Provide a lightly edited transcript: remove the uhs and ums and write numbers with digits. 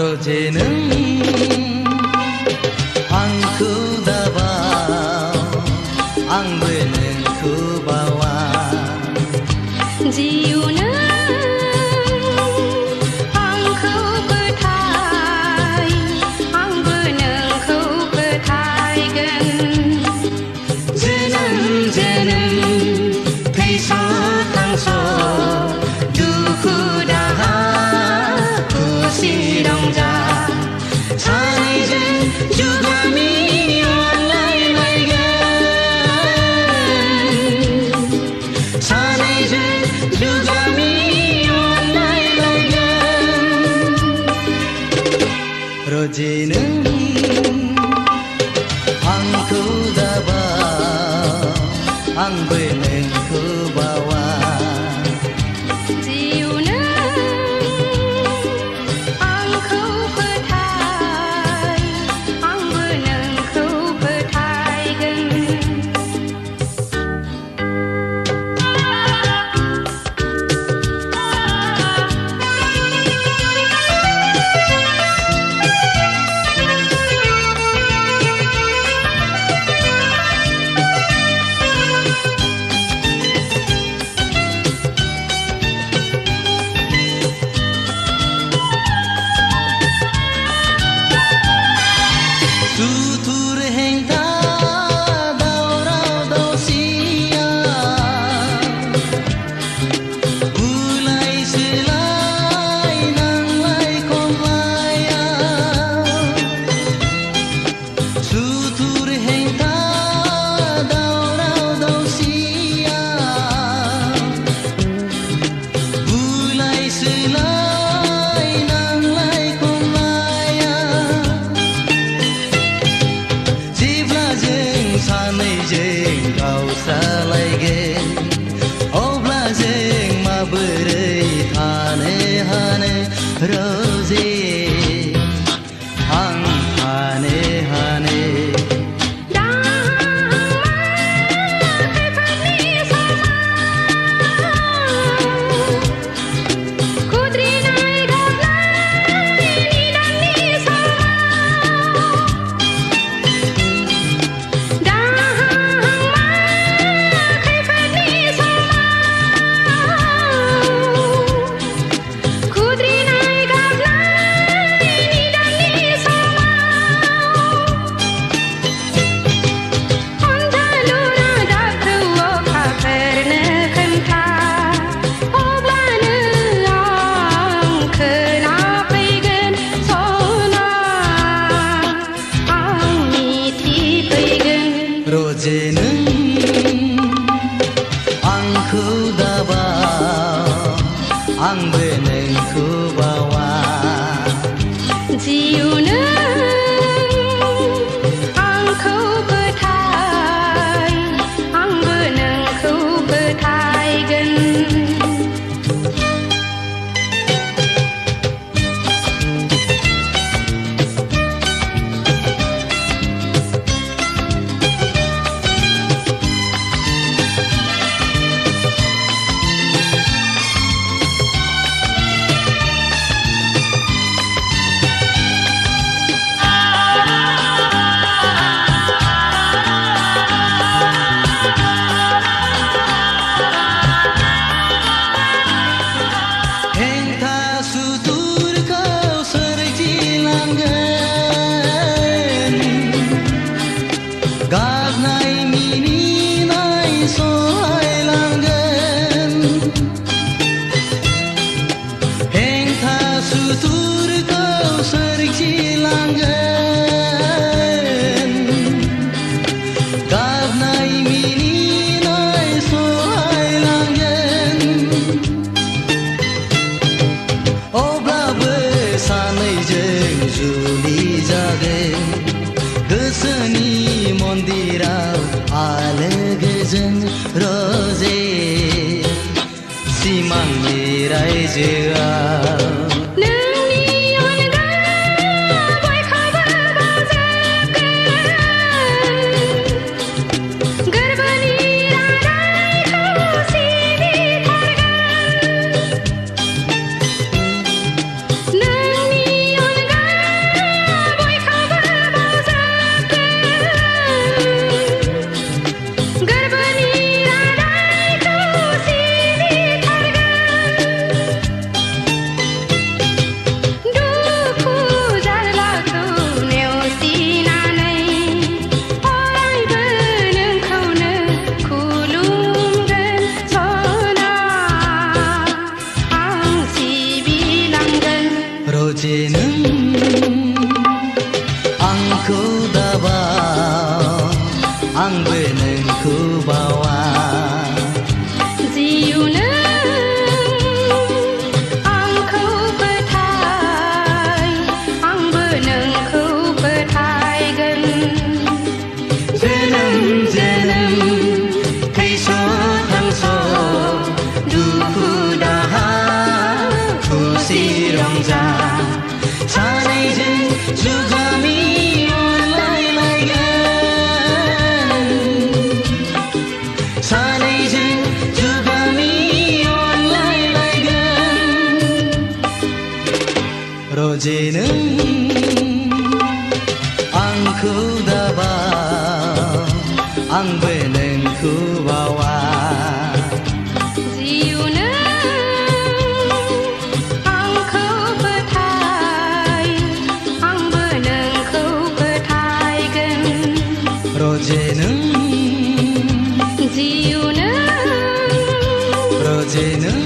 रोजे는 angku dabaw ang benengku bawa jiunan angku petai ang benengku petaigan jeneng-jeneng piso tangso duku daha ku sirongja sanijeng juga mion lai-laigan sanijeng juga mion lai-laigan rojeneung angku dabaw ang benengku bawa jiunan angku petai ang benengku petaigan tutur hengta daurau dau sia bulai selai nang lai kong laya tutur hengta daurau dau sia bulai selai nang lai kong laya जेब्लाजों सानैजों गावस्रालायगोन अब्लाजों माबोरै थानो हानो रोजे आं थानो हानो rojeneung angku dabaw ang benengku bawa jiunan angku petai ang benengku petaigan hengta sutur kau serjilanggan gagnai mini nai sohai langgan hengta sutur kau serjilanggan gagnai mini nai sohai langgan अब्लाबो सानैजों जुलि जागोन गोसोनि मन्दिराव आलो गोजोन रोजे सिमांनि रायजोआव नोंनि अनगा बयखौबो बावजोबगोन गोरबोनि रादायखौ सिबिथारगोन नोंनि अनगा नोंखौ बावा जिउ आंखौ फोथाय आंबो नोंखौ फोथायगोन जोनोम जोनोम थैस' थांस' दुखु दाहा खुसि रंजा सानैजों जुगामि अनलायलायगोन सानैजों जुगामि अनलायलायगोन रजे नों आंखौ दाबा आंबो नोंखौ बावा जिउ आंखौ फोथाय आंबो नोंखौ फोथायगोन रजे नों जिउ रजे नों